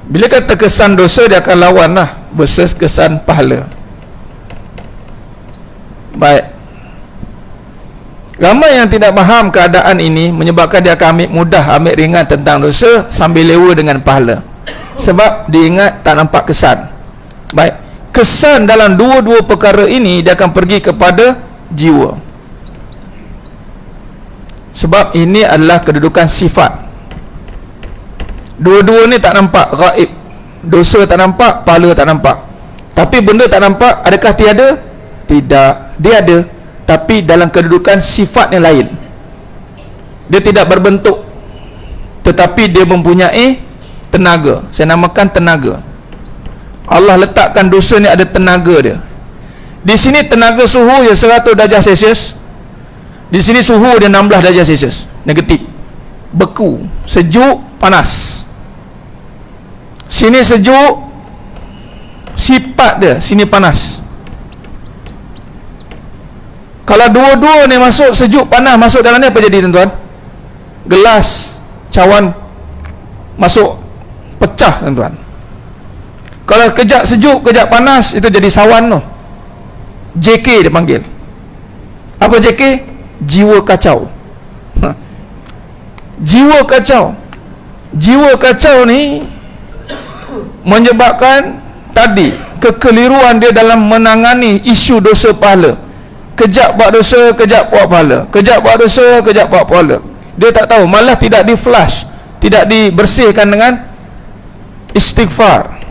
Bila kata kesan dosa, dia akan lawan lah versus kesan pahala. Baik, ramai yang tidak faham keadaan ini, menyebabkan dia akan ambil mudah, ambil ringan tentang dosa sambil lewa dengan pahala, sebab diingat tak nampak kesan. Baik, kesan dalam dua-dua perkara ini dia akan pergi kepada jiwa, sebab ini adalah kedudukan sifat. Dua-dua ni tak nampak, gaib. Dosa tak nampak, pahala tak nampak. Tapi benda tak nampak, adakah tiada? Tidak, dia ada, tapi dalam kedudukan sifat yang lain. Dia tidak berbentuk, tetapi dia mempunyai tenaga. Saya namakan tenaga. Allah letakkan dosa ni ada tenaga dia. Di sini tenaga suhu dia 100 darjah Celsius. Di sini suhu dia 16 darjah Celsius. Negatif. Beku, sejuk, panas. Sini sejuk, sifat dia sini panas. Kalau dua-dua ni masuk, sejuk panas masuk dalam ni, apa jadi tuan-tuan? Gelas, cawan masuk, pecah tuan-tuan. Kalau kejap sejuk, kejap panas, itu jadi sawan tu. JK dia panggil. Apa JK? Jiwa kacau. Jiwa kacau. Jiwa kacau ni menyebabkan tadi kekeliruan dia dalam menangani isu dosa pahala. Kejap buat dosa, kejap buat pahala, kejap buat dosa, kejap buat pahala. Dia tak tahu, malah tidak di flush, tidak dibersihkan dengan istighfar.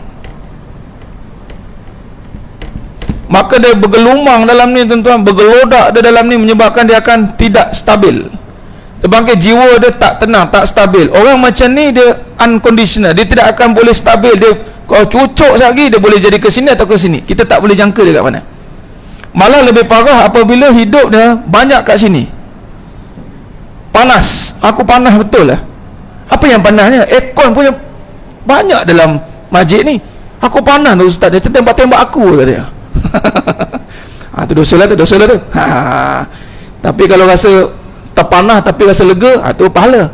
Maka dia bergelumang dalam ni tuan-tuan, bergelodak dia dalam ni, menyebabkan dia akan tidak stabil. Sebangkit jiwa dia tak tenang, tak stabil. Orang macam ni dia unconditional, dia tidak akan boleh stabil. Dia kalau cucuk lagi, dia boleh jadi ke sini atau ke sini, kita tak boleh jangka dia kat mana. Malah lebih parah apabila hidup dia banyak kat sini. Panas, aku panas betul lah. Apa yang panasnya? Aircon punya banyak dalam masjid ni. Aku panas tu ustaz, dia tembak-tembak aku katanya. Tu dosa lah tu, dosa lah tu. Tapi kalau rasa terpanah tapi rasa lega, tu pahala.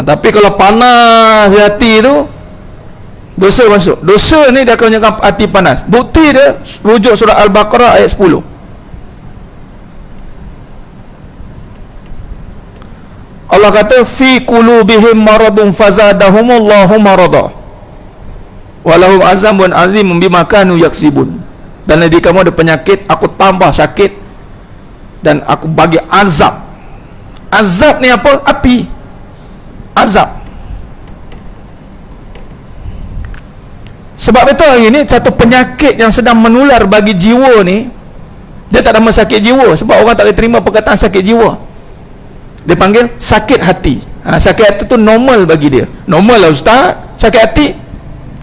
Tapi kalau panas di hati tu, dosa masuk. Dosa ni dia akan menyebabkan hati panas. Bukti dia rujuk surah Al-Baqarah ayat 10. Allah kata fi qulubihim maradun fazadahumullahu marada walahum azabun azim bima kanu yaksibun. Dan di kamu ada penyakit, aku tambah sakit dan aku bagi azab. Azab ni apa? Api. Azab. Sebab itu hari ini satu penyakit yang sedang menular bagi jiwa ni, dia tak nama sakit jiwa, sebab orang tak boleh terima perkataan sakit jiwa. Dia panggil sakit hati. Sakit hati tu normal bagi dia. Normal lah ustaz, sakit hati.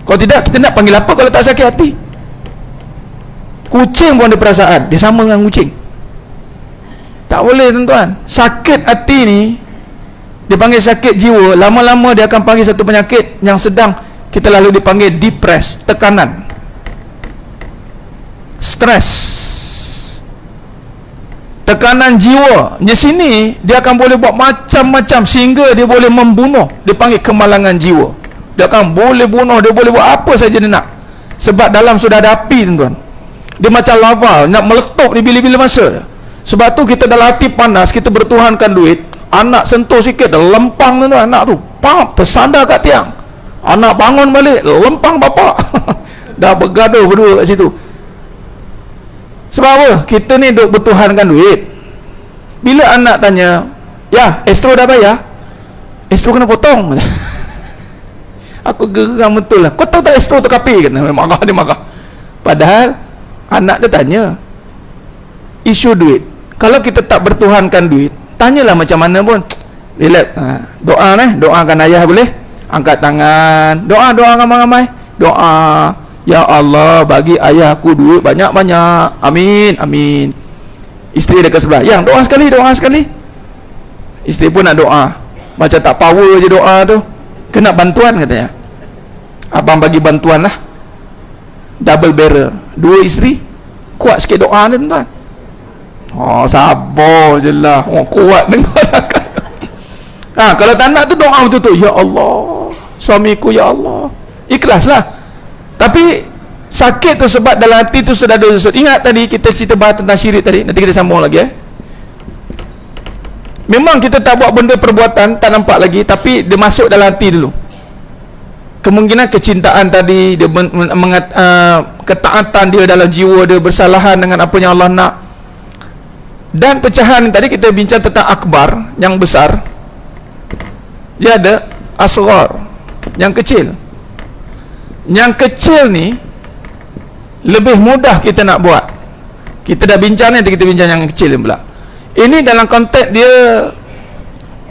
Kalau tidak, kita nak panggil apa kalau tak sakit hati? Kucing pun ada perasaan, dia sama dengan kucing. Tak boleh tuan-tuan. Sakit hati ni dia panggil sakit jiwa. Lama-lama dia akan panggil satu penyakit yang sedang kita lalu dipanggil depres, tekanan, stres, tekanan jiwa. Di sini dia akan boleh buat macam-macam sehingga dia boleh membunuh. Dia panggil kemalangan jiwa. Dia akan boleh bunuh, dia boleh buat apa saja dia nak. Sebab dalam sudah ada api tuan-tuan. Dia macam lava, nak meletup di bila-bila masa. Sebab tu kita dalam hati panas, kita bertuhankan duit, anak sentuh sikit, dah lempang tuan-tuan, anak tu pam, tersandar kat tiang. Anak bangun balik, lempang bapak. Dah bergaduh berdua kat situ. Sebab apa? Kita ni duk bertuhankan duit. Bila anak tanya, ya, Astro dah bayar? Astro kena potong. Aku geram betul lah. Kau tahu tak Astro tu kapi? Marah, dia marah. Padahal anak dia tanya isu duit. Kalau kita tak bertuhankan duit, tanyalah macam mana pun, relax. Doa ni, doakan ayah boleh? Angkat tangan, doa ramai-ramai, doa, ya Allah bagi ayahku duit banyak-banyak, amin, amin. Isteri dekat sebelah, yang doa sekali, doa sekali. Isteri pun nak doa, macam tak power je doa tu, kena bantuan katanya. Abang bagi bantuan lah, double barrel, dua isteri, kuat sikit doa ni tuan-tuan. Sabar je lah, kuat dengar. Kalau tak nak tu doa betul-betul, ya Allah suamiku, ya Allah ikhlaslah. Tapi sakit tu sebab dalam hati tu sudah ada unsur. Ingat tadi kita cerita bahas tentang syirik tadi, nanti kita sambung lagi Memang kita tak buat benda perbuatan, tak nampak lagi, tapi dia masuk dalam hati dulu. Kemungkinan kecintaan tadi, dia ketaatan dia dalam jiwa dia, bersalahan dengan apa yang Allah nak. Dan pecahan tadi kita bincang tentang akbar, yang besar. Dia ada asghar, yang kecil. Yang kecil ni lebih mudah kita nak buat. Kita dah bincang ni, nanti kita bincang yang kecil pula. Ini dalam konteks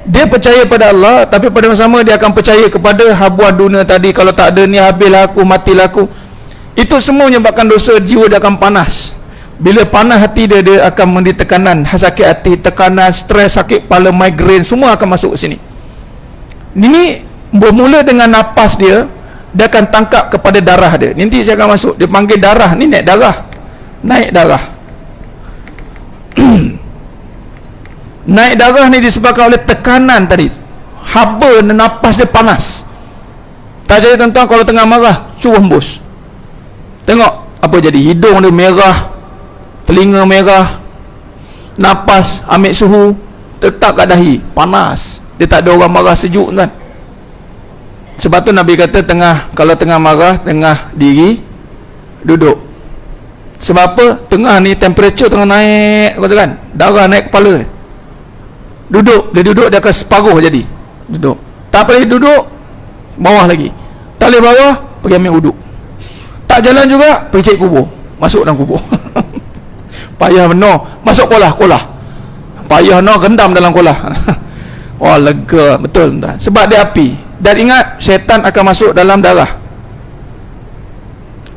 dia percaya pada Allah, tapi pada masa sama dia akan percaya kepada habuah dunia tadi. Kalau tak ada ni, habislah aku, matilah aku. Itu semua menyebabkan dosa. Jiwa dia akan panas. Bila panas hati dia, dia akan menderita tekanan, sakit hati, tekanan, stres, sakit kepala, migraine, semua akan masuk ke sini. Ini bermula dengan nafas dia akan tangkap kepada darah dia. Nanti saya akan masuk, dia panggil darah ni naik darah naik darah ni disebabkan oleh tekanan tadi. Haba dan nafas dia panas. Tak jadi tuan-tuan, kalau tengah marah suruh hembus, tengok apa jadi. Hidung dia merah, telinga merah, nafas ambil suhu, tetap kat dahi, panas. Dia tak ada orang marah sejuk kan. Sebab tu Nabi kata kalau tengah marah, tengah diri duduk. Sebab apa? Tengah ni temperature tengah naik, kata kan, darah naik kepala. Duduk, dia akan separuh jadi. Duduk. Tak boleh duduk, bawah lagi. Tak boleh bawah, pergi ambil uduk. Tak jalan juga, pergi cari kubur, masuk dalam kubur. Payah benar, masuk kolah. Payah benar, rendam dalam kolah. Wah, lega betul tuan. Sebab dia api. Dan ingat, syaitan akan masuk dalam darah.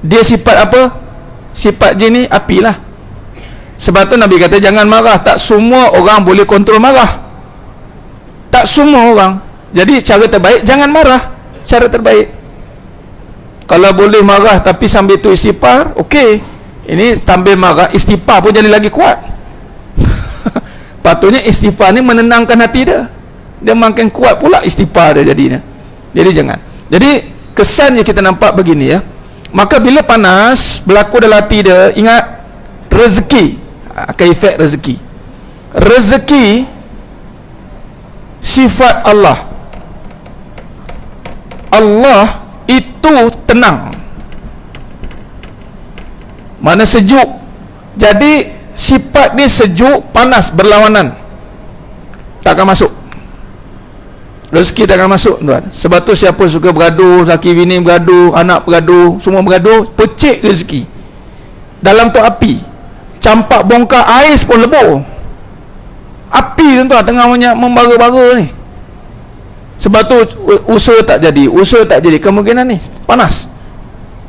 Dia sifat apa? Sifat jin ni api lah. Sebab tu Nabi kata jangan marah. Tak semua orang boleh kontrol marah. Tak semua orang. Jadi cara terbaik jangan marah. Cara terbaik, kalau boleh marah tapi sambil tu istighfar, okey. Ini sambil marah, istighfar pun jadi lagi kuat. Patutnya istighfar ni menenangkan hati dia. Dia makin kuat pula istighfar dia jadinya. Jadi jangan. Jadi kesannya kita nampak begini Maka bila panas berlaku dalam hati dia, ingat rezeki akan efek rezeki. Rezeki sifat Allah. Allah itu tenang, mana sejuk. Jadi sifat ni sejuk, panas, berlawanan, tak akan masuk. Rezeki tak akan masuk tuan. Sebab tu siapa suka bergaduh, laki bini bergaduh, anak bergaduh, semua bergaduh, pecik rezeki. Dalam tu api, campak bongkar ais pun lebur. Api tuan, tengah membara-bara ni. Sebab tu usaha tak jadi, kemungkinan ni panas.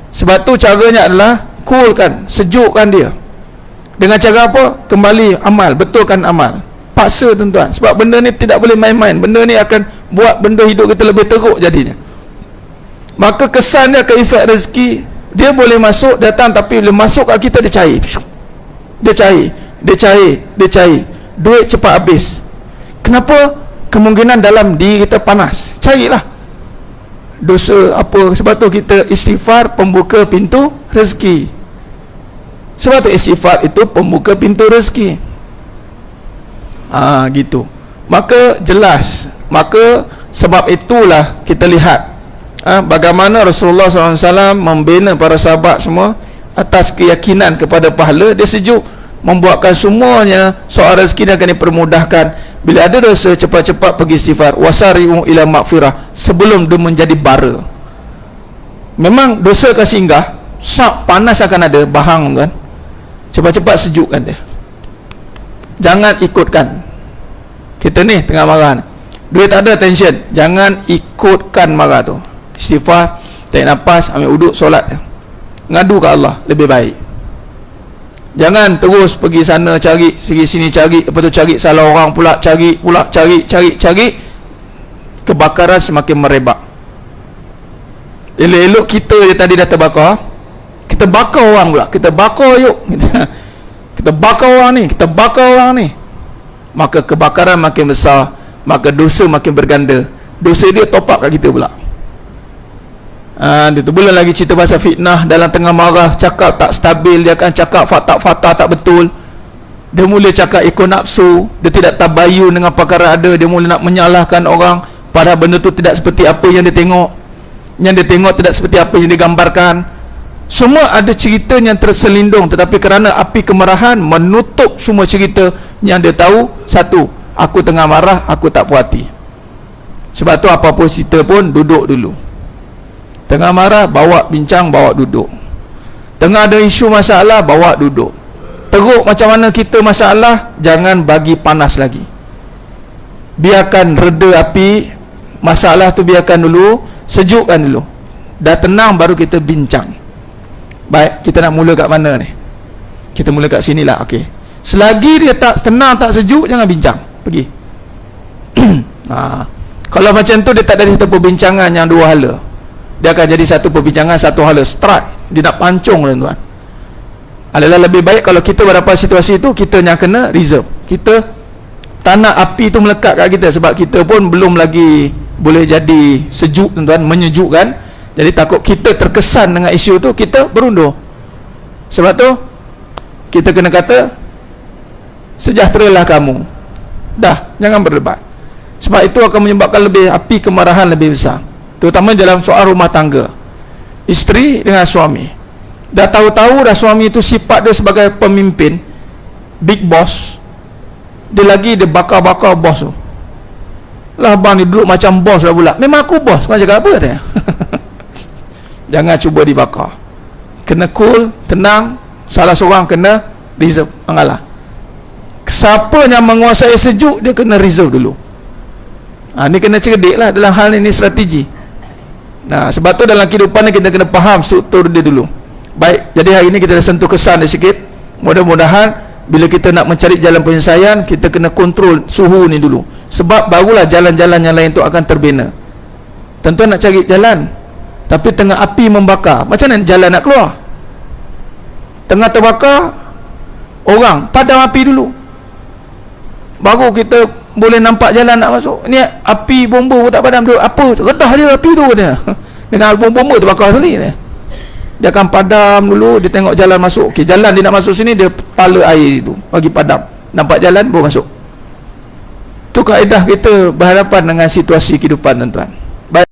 Sebab tu caranya adalah coolkan, sejukkan dia. Dengan cara apa? Kembali amal, betulkan amal. Paksa tuan-tuan. Sebab benda ni tidak boleh main-main. Benda ni akan buat benda hidup kita lebih teruk jadinya. Maka kesan dia ke efek rezeki, dia boleh masuk, datang, tapi bila masuk kat kita, dia cair. Duit cepat habis. Kenapa? Kemungkinan dalam diri kita panas. Carilah dosa apa. Sebab tu kita istighfar, pembuka pintu rezeki. Sebab tu istighfar itu pembuka pintu rezeki. Gitu. Maka jelas. Maka sebab itulah kita lihat bagaimana Rasulullah SAW membina para sahabat semua atas keyakinan kepada pahala. Dia sejuk membuatkan semuanya soal rezeki akan dipermudahkan. Bila ada dosa, cepat-cepat pergi istighfar. Wasari'u ila maghfirah, sebelum dia menjadi bara. Memang dosa akan singgah, panas akan ada, bahang kan. Cepat-cepat sejukkan dia. Jangan ikutkan. Kita ni tengah marah ni, duit tak ada, tension, jangan ikutkan marah tu. Istighfar, tarik nafas, ambil uduk, solat, ngadu ke Allah lebih baik. Jangan terus pergi sana cari, pergi sini cari, lepas tu cari salah orang pula, cari, kebakaran semakin merebak. Elok-elok kita je tadi dah terbakar, kita bakar orang pula, kita bakar yuk. Kita bakar orang ni, maka kebakaran makin besar, maka dosa makin berganda. Dosa dia top up kat kita pula. Dia tu belum lagi cerita pasal fitnah. Dalam tengah marah cakap tak stabil, dia akan cakap fakta-fakta tak betul. Dia mula cakap ikut nafsu, dia tidak tabayun dengan perkara ada, dia mula nak menyalahkan orang, padahal benda tu tidak seperti apa yang dia tengok. Yang dia tengok tidak seperti apa yang digambarkan. Semua ada cerita yang terselindung, tetapi kerana api kemarahan menutup semua cerita. Yang dia tahu, satu, aku tengah marah, aku tak puas hati. Sebab tu apa-apa cerita pun duduk dulu. Tengah marah, bawa bincang, bawa duduk. Tengah ada isu masalah, bawa duduk. Teruk macam mana kita masalah, jangan bagi panas lagi. Biarkan reda api masalah tu, biarkan dulu, sejukkan dulu. Dah tenang baru kita bincang. Baik, kita nak mula kat mana ni? Kita mula kat sini lah, okey. Selagi dia tak tenang, tak sejuk, jangan bincang. Pergi. Kalau macam tu, dia tak ada satu perbincangan yang dua hala. Dia akan jadi satu perbincangan, satu hala, strike. Dia nak pancung, tuan-tuan. Adalah lebih baik kalau kita berapa situasi itu, kita yang kena reserve. Kita tak nak api tu melekat kat kita, sebab kita pun belum lagi boleh jadi sejuk, tuan-tuan, menyejukkan. Jadi takut kita terkesan dengan isu tu, kita berundur. Sebab tu kita kena kata, sejahteralah kamu. Dah, jangan berdebat. Sebab itu akan menyebabkan lebih api kemarahan lebih besar, terutama dalam soal rumah tangga, isteri dengan suami. Dah tahu-tahu dah suami itu sifat dia sebagai pemimpin, big boss, dia lagi dia bakar-bakar bos tu. Lah abang ni duduk macam bos lah pula. Memang aku bos, kau cakap apa tanya? Jangan cuba dibakar. Kena cool, tenang. Salah seorang kena reserve, mengalah. Siapa yang menguasai sejuk, dia kena reserve dulu. Ni kena cerdik lah dalam hal ini, strategi. Sebab tu dalam kehidupan ni kita kena faham struktur dia dulu. Baik, jadi hari ini kita dah sentuh kesan dia sikit. Mudah-mudahan bila kita nak mencari jalan penyelesaian, kita kena kontrol suhu ni dulu. Sebab barulah jalan-jalan yang lain tu akan terbina. Tentu nak cari jalan, tapi tengah api membakar, macam mana jalan nak keluar? Tengah terbakar, orang padam api dulu, baru kita boleh nampak jalan nak masuk. Ni api bomba pun tak padam dulu. Apa? Redah dia api tu dia. Dengan bomba terbakar sekali dia. Dia akan padam dulu, dia tengok jalan masuk. Okey, jalan dia nak masuk sini, dia tala air itu, bagi padam. Nampak jalan, baru masuk. Tu kaedah kita berhadapan dengan situasi kehidupan, tuan-tuan.